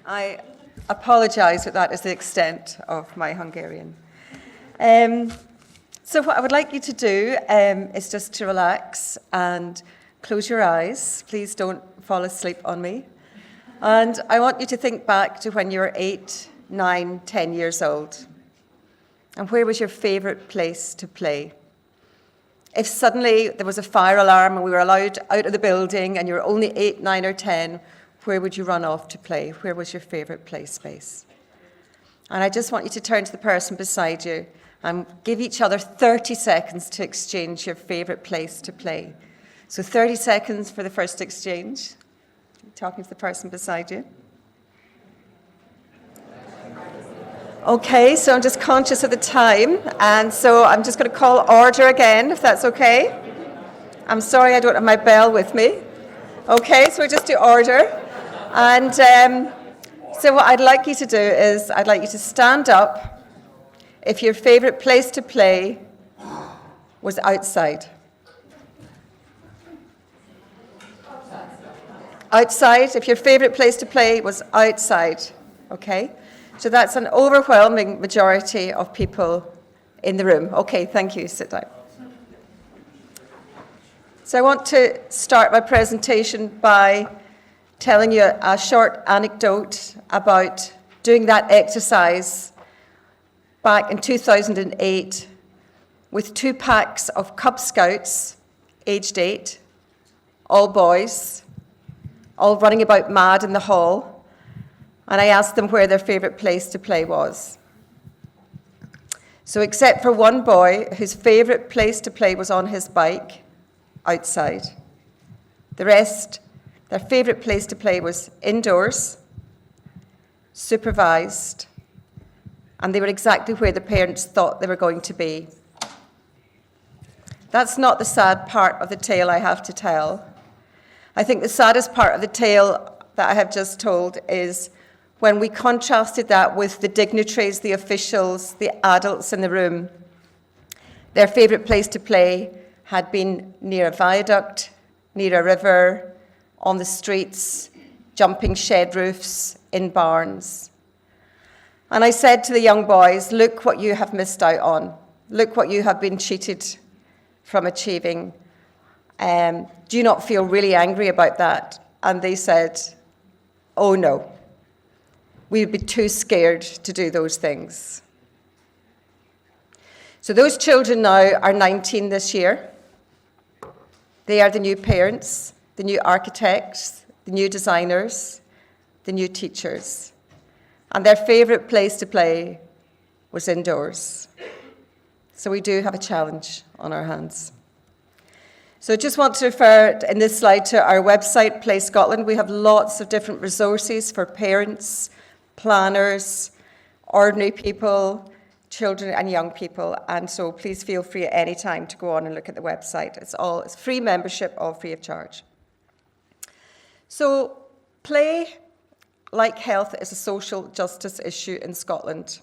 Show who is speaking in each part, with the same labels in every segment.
Speaker 1: I apologise that that is the extent of my Hungarian. So what I would like you to do is just to relax and close your eyes. Please don't fall asleep on me. And I want you to think back to when you were 8, 9, 10 years old. And where was your favourite place to play? If suddenly there was a fire alarm and we were allowed out of the building and you were only 8, 9 or 10, where would you run off to play? Where was your favourite play space? And I just want you to turn to the person beside you and give each other 30 seconds to exchange your favourite place to play. So 30 seconds for the first exchange. Talking to the person beside you. Okay, so I'm just conscious of the time, and so I'm just going to call order again, if that's okay. I'm sorry I don't have my bell with me. Okay, so we'll just do order. And so what I'd like you to do is I'd like you to stand up if your favourite place to play was outside. Outside, if your favourite place to play was outside, okay? So that's an overwhelming majority of people in the room. Okay, thank you, sit down. So I want to start my presentation by telling you a short anecdote about doing that exercise back in 2008 with 2 packs of Cub Scouts, aged 8, all boys, all running about mad in the hall, and I asked them where their favourite place to play was. So except for one boy whose favourite place to play was on his bike, outside, the rest, their favourite place to play was indoors, supervised, and they were exactly where the parents thought they were going to be. That's not the sad part of the tale I have to tell. I think the saddest part of the tale that I have just told is when we contrasted that with the dignitaries, the officials, the adults in the room. Their favourite place to play had been near a viaduct, near a river, on the streets, jumping shed roofs, in barns. And I said to the young boys, look what you have missed out on. Look what you have been cheated from achieving. Do you not feel really angry about that? And they said, oh no, we would be too scared to do those things. So those children now are 19 this year. They are the new parents, the new architects, the new designers, the new teachers. And their favourite place to play was indoors. So we do have a challenge on our hands. So I just want to refer in this slide to our website, Play Scotland. We have lots of different resources for parents, planners, ordinary people, children and young people. And so please feel free at any time to go on and look at the website. It's free membership, all free of charge. So play, like health, is a social justice issue in Scotland.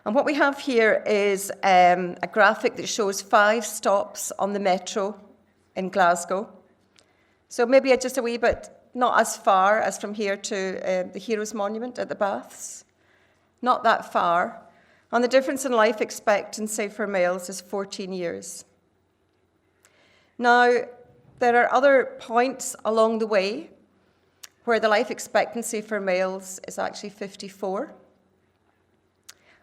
Speaker 1: And what we have here is a graphic that shows 5 stops on the metro in Glasgow. So maybe just a wee bit, not as far as from here to the Heroes Monument at the Baths. Not that far. And the difference in life expectancy for males is 14 years. Now, there are other points along the way where the life expectancy for males is actually 54.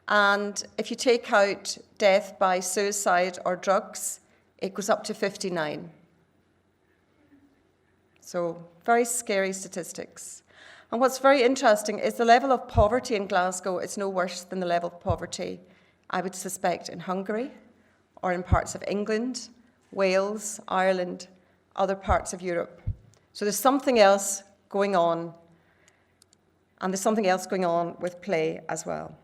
Speaker 1: And if you take out death by suicide or drugs, it goes up to 59. So very scary statistics. And what's very interesting is the level of poverty in Glasgow is no worse than the level of poverty, I would suspect, in Hungary or in parts of England, Wales, Ireland, other parts of Europe. So there's something else going on, and there's something else going on with play as well.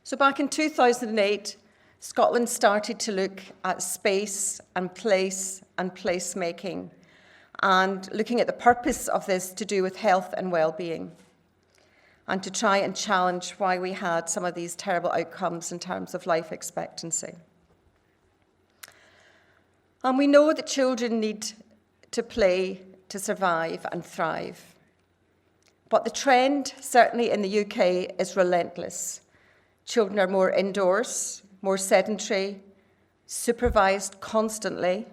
Speaker 1: So back in 2008, Scotland started to look at space and placemaking, and looking at the purpose of this to do with health and well-being, and to try and challenge why we had some of these terrible outcomes in terms of life expectancy. And we know that children need to play to survive and thrive. But the trend, certainly in the UK, is relentless. Children are more indoors, more sedentary, supervised constantly.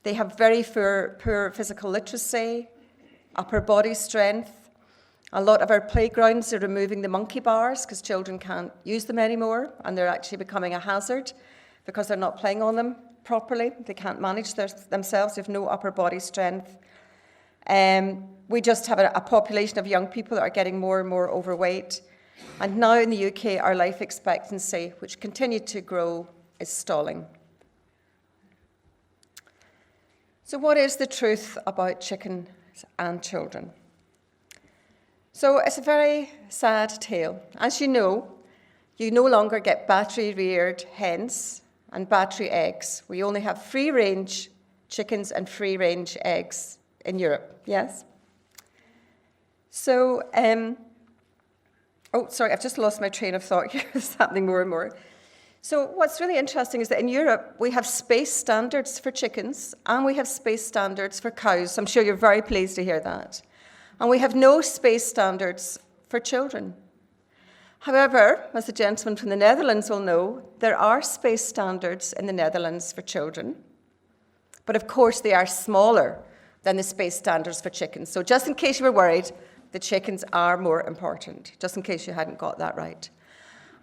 Speaker 1: They have very poor physical literacy, upper body strength. A lot of our playgrounds are removing the monkey bars because children can't use them anymore, and they're actually becoming a hazard because they're not playing on them properly. They can't manage themselves. They have no upper body strength. We just have a population of young people that are getting more and more overweight. And now in the UK, our life expectancy, which continued to grow, is stalling. So what is the truth about chickens and children? So it's a very sad tale. As you no longer get battery-reared hens and battery eggs. We only have free-range chickens and free-range eggs in Europe, yes? So, sorry, I've just lost my train of thought here. It's happening more and more. So what's really interesting is that in Europe, we have space standards for chickens and we have space standards for cows. I'm sure you're very pleased to hear that. And we have no space standards for children. However, as the gentleman from the Netherlands will know, there are space standards in the Netherlands for children. But of course, they are smaller than the space standards for chickens. So just in case you were worried, the chickens are more important, just in case you hadn't got that right.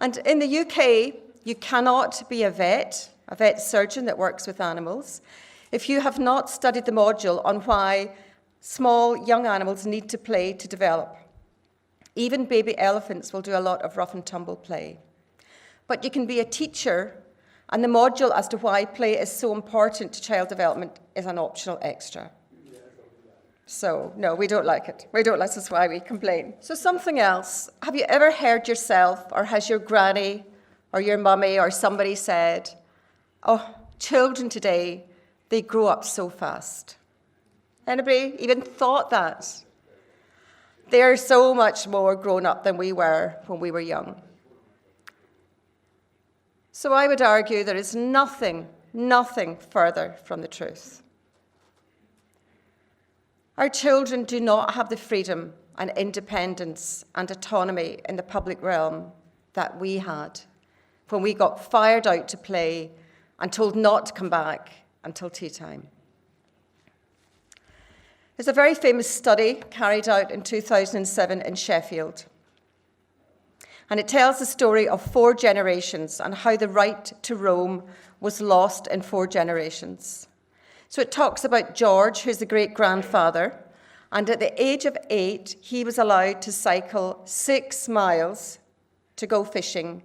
Speaker 1: And in the UK, you cannot be a vet surgeon that works with animals, if you have not studied the module on why small young animals need to play to develop. Even baby elephants will do a lot of rough and tumble play. But you can be a teacher, and the module as to why play is so important to child development is an optional extra. So, no, we don't like it. This is why we complain. So something else. Have you ever heard yourself, or has your granny or your mummy or somebody said, oh, children today, they grow up so fast? Anybody even thought that? They're so much more grown up than we were when we were young. So I would argue there is nothing further from the truth. Our children do not have the freedom and independence and autonomy in the public realm that we had when we got fired out to play and told not to come back until tea time. There's a very famous study carried out in 2007 in Sheffield. And it tells the story of 4 generations and how the right to roam was lost in 4 generations. So it talks about George, who's the great-grandfather, and at the age of 8, he was allowed to cycle 6 miles to go fishing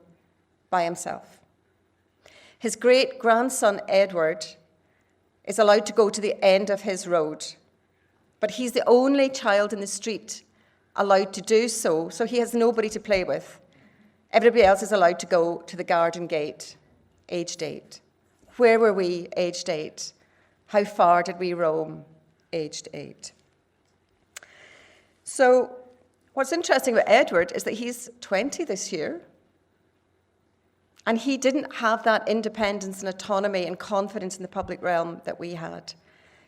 Speaker 1: by himself. His great-grandson, Edward, is allowed to go to the end of his road, but he's the only child in the street allowed to do so, so he has nobody to play with. Everybody else is allowed to go to the garden gate, aged 8. Where were we, aged 8? How far did we roam, aged 8? So what's interesting about Edward is that he's 20 this year, and he didn't have that independence and autonomy and confidence in the public realm that we had.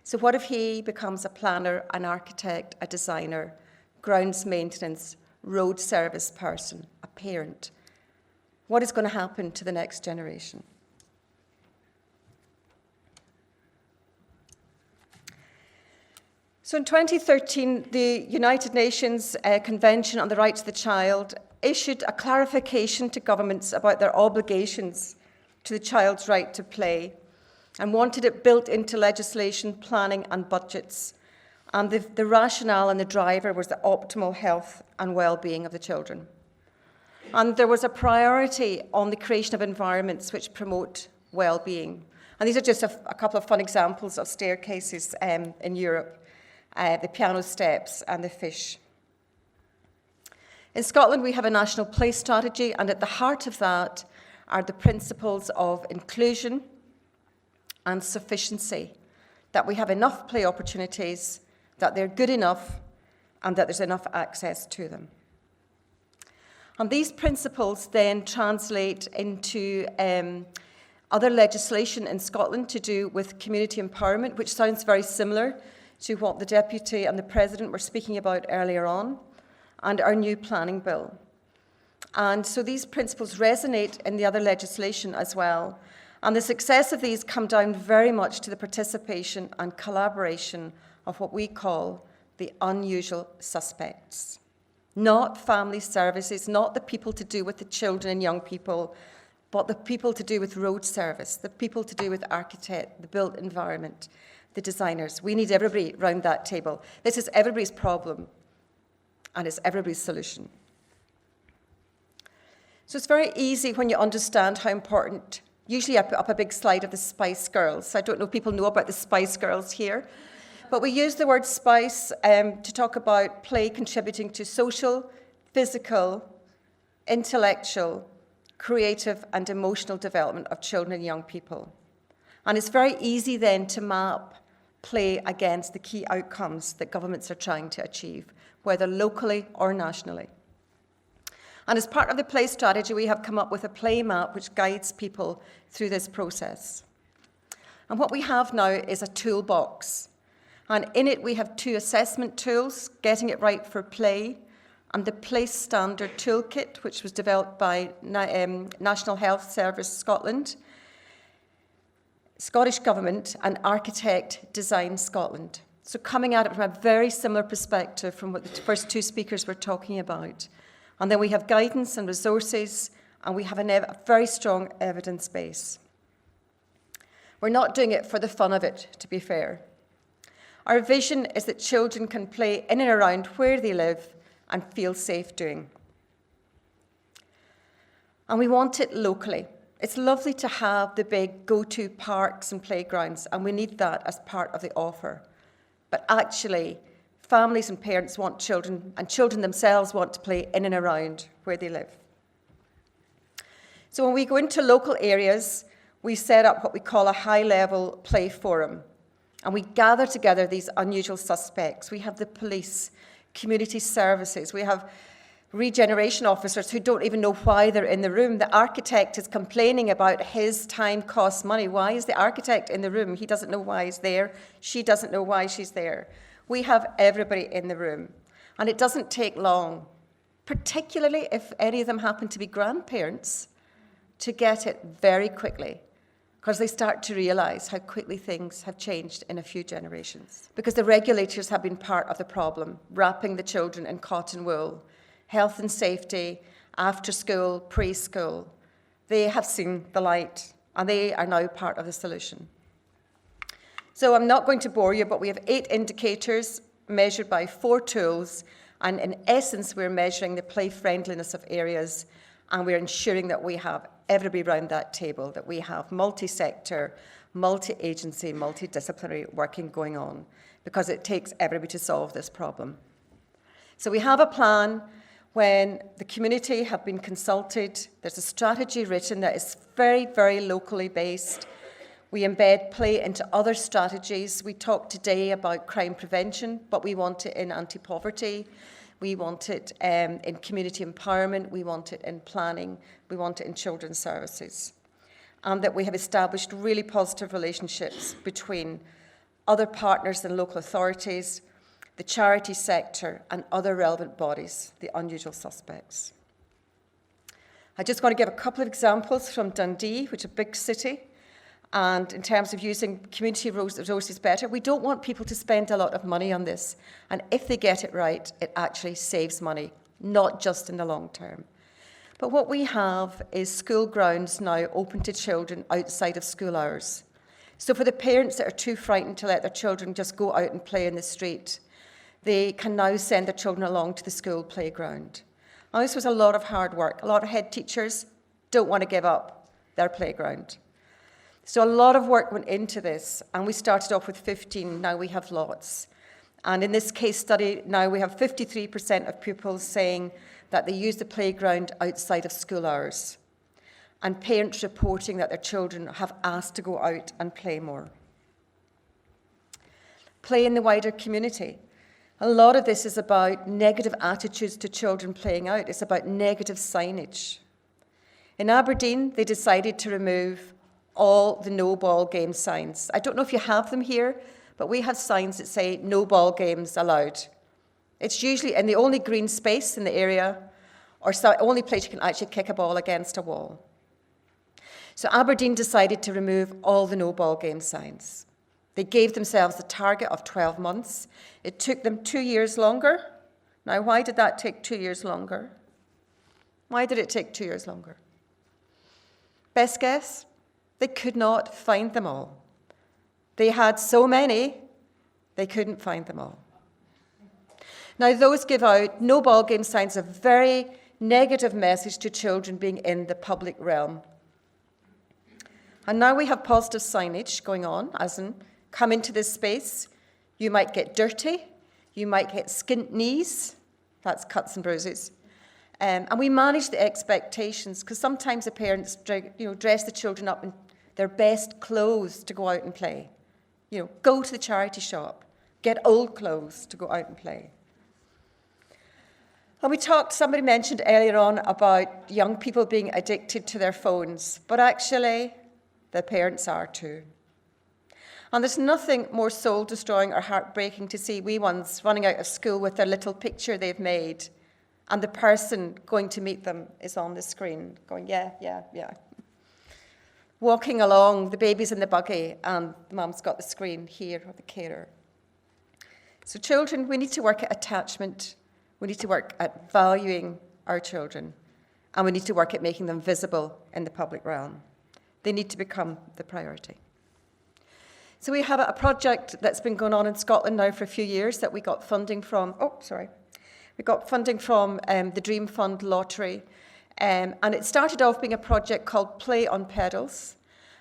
Speaker 1: So what if he becomes a planner, an architect, a designer, grounds maintenance, road service person, a parent? What is going to happen to the next generation? So in 2013, the United Nations Convention on the Rights of the Child issued a clarification to governments about their obligations to the child's right to play and wanted it built into legislation, planning and budgets. And the rationale and the driver was the optimal health and well-being of the children. And there was a priority on the creation of environments which promote well-being. And these are just a couple of fun examples of staircases in Europe, the piano steps and the fish. In Scotland, we have a national play strategy, and at the heart of that are the principles of inclusion and sufficiency, that we have enough play opportunities, that they're good enough, and that there's enough access to them. And these principles then translate into other legislation in Scotland to do with community empowerment, which sounds very similar to what the Deputy and the President were speaking about earlier on. and our new planning bill. And so these principles resonate in the other legislation as well. And the success of these come down very much to the participation and collaboration of what we call the unusual suspects. Not family services, not the people to do with the children and young people, but the people to do with road service, the people to do with architect, the built environment, the designers. We need everybody around that table. This is everybody's problem, and it's everybody's solution. So it's very easy when you understand how important. Usually I put up a big slide of the Spice Girls. I don't know if people know about the Spice Girls here. But we use the word spice to talk about play contributing to social, physical, intellectual, creative and emotional development of children and young people. And it's very easy then to map play against the key outcomes that governments are trying to achieve, whether locally or nationally. And as part of the play strategy, we have come up with a play map which guides people through this process. And what we have now is a toolbox. And in it, we have 2 assessment tools, Getting It Right for Play, and the Play Standard Toolkit, which was developed by National Health Service Scotland, Scottish Government, and Architect Design Scotland. So coming at it from a very similar perspective from what the first 2 speakers were talking about. And then we have guidance and resources, and we have a very strong evidence base. We're not doing it for the fun of it, to be fair. Our vision is that children can play in and around where they live and feel safe doing. And we want it locally. It's lovely to have the big go-to parks and playgrounds, and we need that as part of the offer. But actually, families and parents want children, and children themselves want to play in and around where they live. So when we go into local areas, we set up what we call a high-level play forum. And we gather together these unusual suspects. We have the police, community services. We have regeneration officers who don't even know why they're in the room. The architect is complaining about his time costs money. Why is the architect in the room? He doesn't know why he's there. She doesn't know why she's there. We have everybody in the room. And it doesn't take long, particularly if any of them happen to be grandparents, to get it very quickly, because they start to realise how quickly things have changed in a few generations. Because the regulators have been part of the problem, wrapping the children in cotton wool, health and safety, after school, preschool. They have seen the light, and they are now part of the solution. So I'm not going to bore you, but we have 8 indicators measured by 4 tools, and in essence, we're measuring the play friendliness of areas, and we're ensuring that we have everybody around that table, that we have multi-sector, multi-agency, multidisciplinary working going on, because it takes everybody to solve this problem. So we have a plan. When the community have been consulted, there's a strategy written that is very, very locally based. We embed play into other strategies. We talked today about crime prevention, but we want it in anti-poverty. We want it in community empowerment. We want it in planning. We want it in children's services. And that we have established really positive relationships between other partners and local authorities, the charity sector, and other relevant bodies, the unusual suspects. I just want to give a couple of examples from Dundee, which is a big city. And in terms of using community resources better, we don't want people to spend a lot of money on this. And if they get it right, it actually saves money, not just in the long term. But what we have is school grounds now open to children outside of school hours. So for the parents that are too frightened to let their children just go out and play in the street, they can now send their children along to the school playground. Now, this was a lot of hard work. A lot of head teachers don't want to give up their playground. So a lot of work went into this, and we started off with 15, now we have lots. And in this case study, now we have 53% of pupils saying that they use the playground outside of school hours, and parents reporting that their children have asked to go out and play more. Play in the wider community. A lot of this is about negative attitudes to children playing out. It's about negative signage. In Aberdeen, they decided to remove all the no ball game signs. I don't know if you have them here, but we have signs that say no ball games allowed It's usually in the only green space in the area, or the only place you can actually kick a ball against a wall. So Aberdeen decided to remove all the no ball game signs. They gave themselves a target of 12 months. It took them 2 years longer. Now, why did that take 2 years longer? Why did it take 2 years longer? Best guess? They could not find them all. They had so many, they couldn't find them all. Now, those give out no ball game signs, a very negative message to children being in the public realm. And now we have positive signage going on, as in, come into this space, you might get dirty, you might get skint knees, that's cuts and bruises. And we manage the expectations, because sometimes the parents dress the children up in their best clothes to go out and play. Go to the charity shop, get old clothes to go out and play. And somebody mentioned earlier on about young people being addicted to their phones, but actually, the parents are too. And there's nothing more soul-destroying or heartbreaking to see wee ones running out of school with their little picture they've made, and the person going to meet them is on the screen, going, yeah. Walking along, the baby's in the buggy, and the mum's got the screen here, or the carer. So children, we need to work at attachment, we need to work at valuing our children, and we need to work at making them visible in the public realm. They need to become the priority. So we have a project that's been going on in Scotland now for a few years that we got funding from, we got funding from the Dream Fund Lottery. And it started off being a project called Play on Pedals.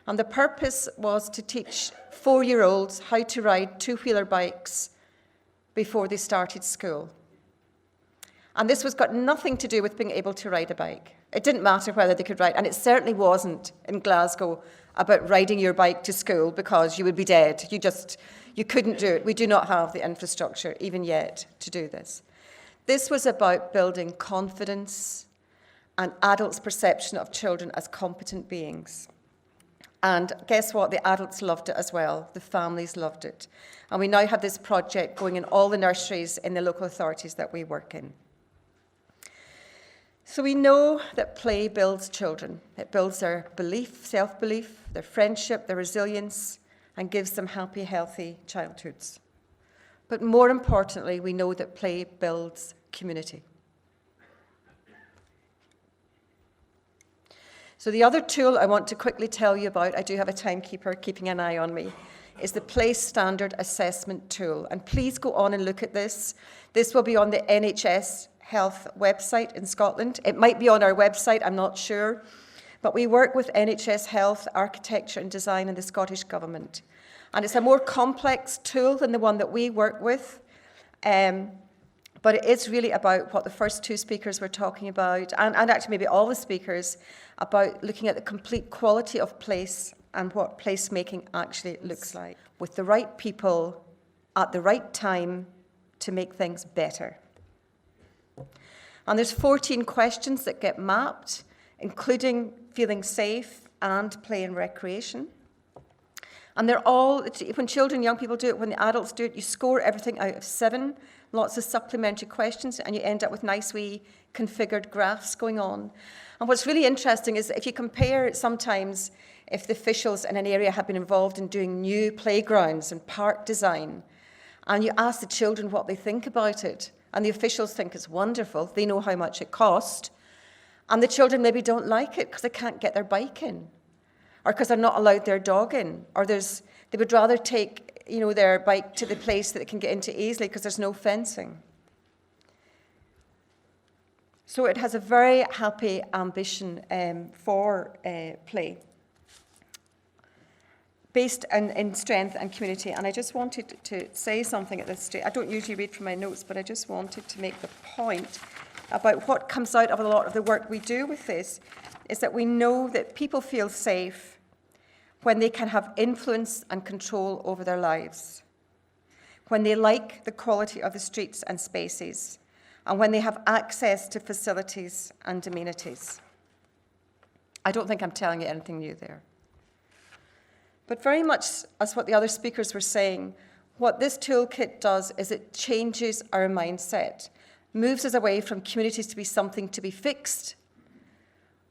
Speaker 1: And the purpose was to teach 4-year-olds how to ride two-wheeler bikes before they started school. And this was got nothing to do with being able to ride a bike. It didn't matter whether they could ride, and it certainly wasn't in Glasgow about riding your bike to school because you would be dead. You couldn't do it. We do not have the infrastructure, even yet, to do this. This was about building confidence and adults' perception of children as competent beings. And guess what? The adults loved it as well. The families loved it. And we now have this project going in all the nurseries in the local authorities that we work in. So we know that play builds children. It builds their belief, self-belief, their friendship, their resilience, and gives them happy, healthy childhoods. But more importantly, we know that play builds community. So the other tool I want to quickly tell you about, I do have a timekeeper keeping an eye on me, is the Play Standard Assessment Tool. And please go on and look at this. This will be on the NHS Health website in Scotland. It might be on our website, I'm not sure. But we work with NHS Health, Architecture and Design and the Scottish Government. And it's a more complex tool than the one that we work with. But it is really about what the first two speakers were talking about, and actually maybe all the speakers, about looking at the complete quality of place and what placemaking actually looks like, with the right people at the right time to make things better. And there's 14 questions that get mapped, including feeling safe and play and recreation. And they're all, when children, young people do it, when the adults do it, you score everything out of 7, lots of supplementary questions, and you end up with nice wee configured graphs going on. And what's really interesting is if you compare sometimes if the officials in an area have been involved in doing new playgrounds and park design, and you ask the children what they think about it, and the officials think it's wonderful, they know how much it cost, and the children maybe don't like it because they can't get their bike in, or because they're not allowed their dog in, or they would rather take their bike to the place that they can get into easily because there's no fencing. So it has a very happy ambition for play, based in strength and community. And I just wanted to say something at this stage. I don't usually read from my notes, but I just wanted to make the point about what comes out of a lot of the work we do with this, is that we know that people feel safe when they can have influence and control over their lives, when they like the quality of the streets and spaces, and when they have access to facilities and amenities. I don't think I'm telling you anything new there. But very much as what the other speakers were saying, What this toolkit does is it changes our mindset, moves us away from communities to be something to be fixed,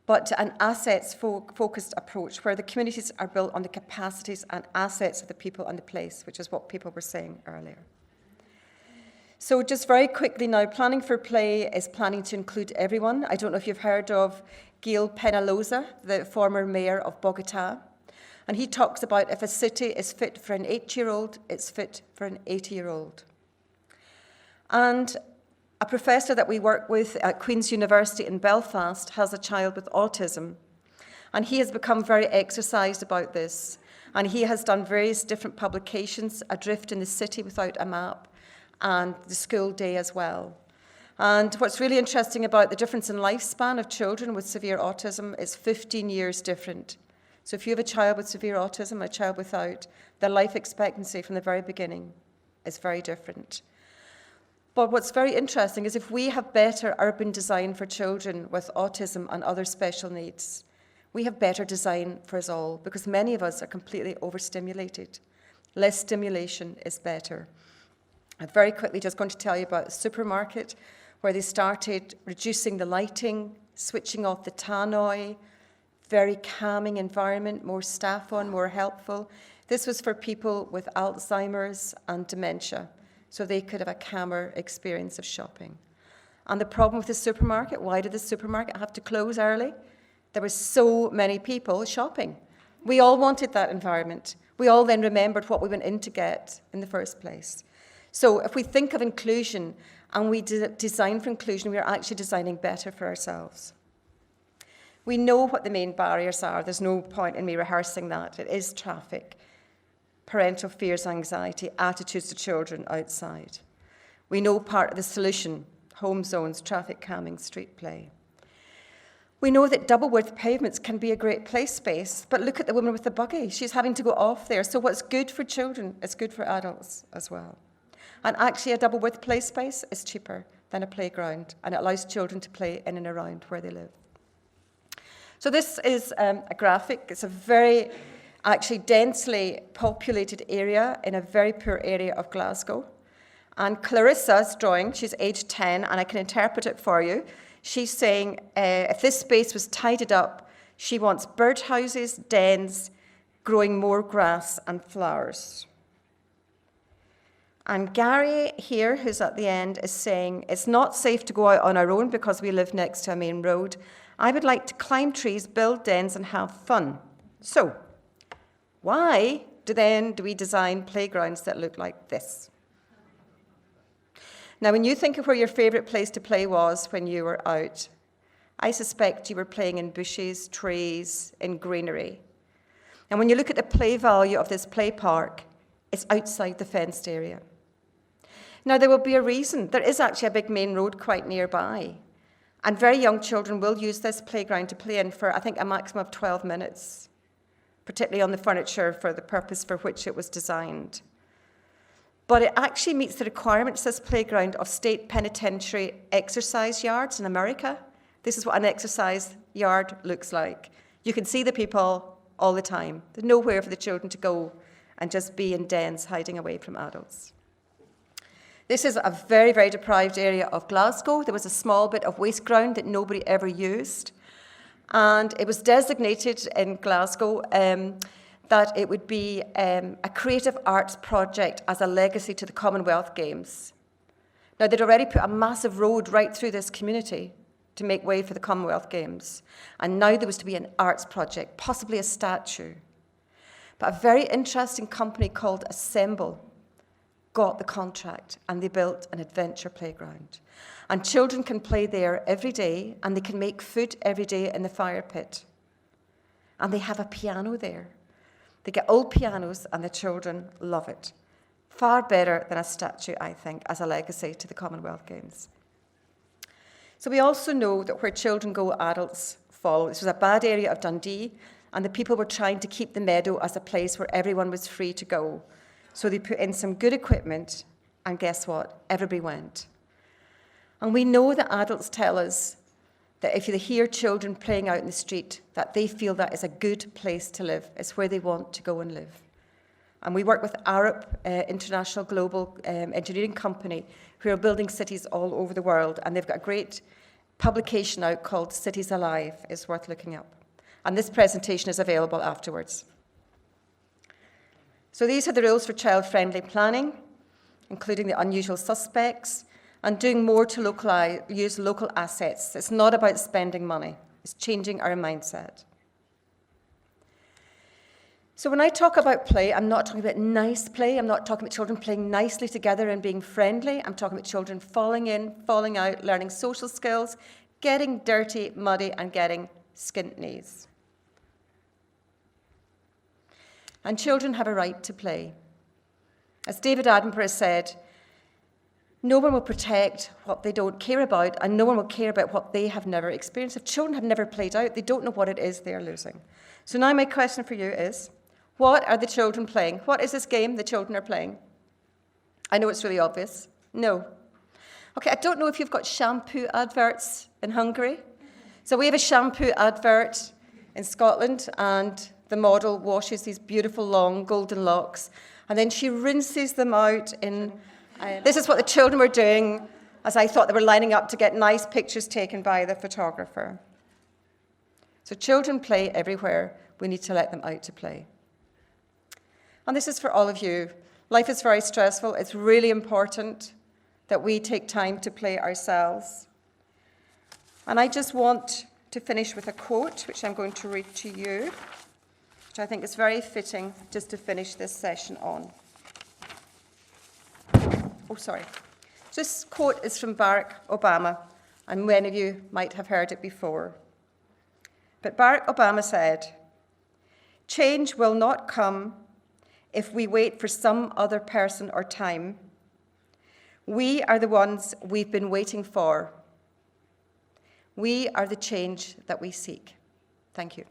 Speaker 1: but to an assets-focused approach where the communities are built on the capacities and assets of the people and the place, which is what people were saying earlier. So just very quickly now, planning for play is planning to include everyone. I don't know if you've heard of Gil Penaloza, the former mayor of Bogota. And he talks about if a city is fit for an 8-year-old, it's fit for an 80-year-old. And a professor that we work with at Queen's University in Belfast has a child with autism. And he has become very exercised about this. And he has done various different publications, Adrift in the City Without a Map, and the school day as well. And what's really interesting about the difference in lifespan of children with severe autism is 15 years different. So if you have a child with severe autism and a child without, their life expectancy from the very beginning is very different. But what's very interesting is if we have better urban design for children with autism and other special needs, we have better design for us all, because many of us are completely overstimulated. Less stimulation is better. I'm very quickly just going to tell you about the supermarket, where they started reducing the lighting, switching off the tannoy, very calming environment, more staff on, more helpful. This was for people with Alzheimer's and dementia, so they could have a calmer experience of shopping. And the problem with the supermarket, why did the supermarket have to close early? There were so many people shopping. We all wanted that environment. We all then remembered what we went in to get in the first place. So if we think of inclusion and we design for inclusion, we are actually designing better for ourselves. We know what the main barriers are. There's no point in me rehearsing that. It is traffic, parental fears, anxiety, attitudes to children outside. We know part of the solution, home zones, traffic calming, street play. We know that double-width pavements can be a great play space, but look at the woman with the buggy. She's having to go off there. So what's good for children is good for adults as well. And actually, a double-width play space is cheaper than a playground, and it allows children to play in and around where they live. So this is a graphic. It's a very, actually, densely populated area in a very poor area of Glasgow. And Clarissa's drawing, she's age 10, and I can interpret it for you. She's saying if this space was tidied up, she wants birdhouses, dens, growing more grass and flowers. And Gary here, who's at the end, is saying, it's not safe to go out on our own because we live next to a main road. I would like to climb trees, build dens, and have fun. So, why do we design playgrounds that look like this? Now, when you think of where your favourite place to play was when you were out, I suspect you were playing in bushes, trees, in greenery. And when you look at the play value of this play park, it's outside the fenced area. Now, there will be a reason. There is actually a big main road quite nearby. And very young children will use this playground to play in for, I think, a maximum of 12 minutes, particularly on the furniture for the purpose for which it was designed. But it actually meets the requirements, this playground, of state penitentiary exercise yards in America. This is what an exercise yard looks like. You can see the people all the time. There's nowhere for the children to go and just be in dens hiding away from adults. This is a very, very deprived area of Glasgow. There was a small bit of waste ground that nobody ever used. And it was designated in Glasgow that it would be a creative arts project as a legacy to the Commonwealth Games. Now, they'd already put a massive road right through this community to make way for the Commonwealth Games. And now there was to be an arts project, possibly a statue. But a very interesting company called Assemble got the contract, and they built an adventure playground. And children can play there every day, and they can make food every day in the fire pit. And they have a piano there. They get old pianos, and the children love it. Far better than a statue, I think, as a legacy to the Commonwealth Games. So we also know that where children go, adults follow. This was a bad area of Dundee, and the people were trying to keep the meadow as a place where everyone was free to go. So they put in some good equipment, and guess what? Everybody went. And we know that adults tell us that if they hear children playing out in the street, that they feel that is a good place to live. It's where they want to go and live. And we work with Arup, International Global Engineering Company, who are building cities all over the world. And they've got a great publication out called Cities Alive. It's worth looking up. And this presentation is available afterwards. So these are the rules for child-friendly planning, including the unusual suspects, and doing more to use local assets. It's not about spending money. It's changing our mindset. So when I talk about play, I'm not talking about nice play. I'm not talking about children playing nicely together and being friendly. I'm talking about children falling in, falling out, learning social skills, getting dirty, muddy, and getting skint knees. And children have a right to play. As David Attenborough said, no one will protect what they don't care about, and no one will care about what they have never experienced. If children have never played out, they don't know what it is they're losing. So now my question for you is, what are the children playing? What is this game the children are playing? I know it's really obvious. No. Okay, I don't know if you've got shampoo adverts in Hungary. So we have a shampoo advert in Scotland, and the model washes these beautiful long golden locks, and then she rinses them out in... This is what the children were doing, as I thought they were lining up to get nice pictures taken by the photographer. So children play everywhere. We need to let them out to play. And this is for all of you. Life is very stressful. It's really important that we take time to play ourselves. And I just want to finish with a quote, which I'm going to read to you, which I think is very fitting just to finish this session on. Oh, sorry. This quote is from Barack Obama, and many of you might have heard it before. But Barack Obama said, "Change will not come if we wait for some other person or time. We are the ones we've been waiting for. We are the change that we seek." Thank you.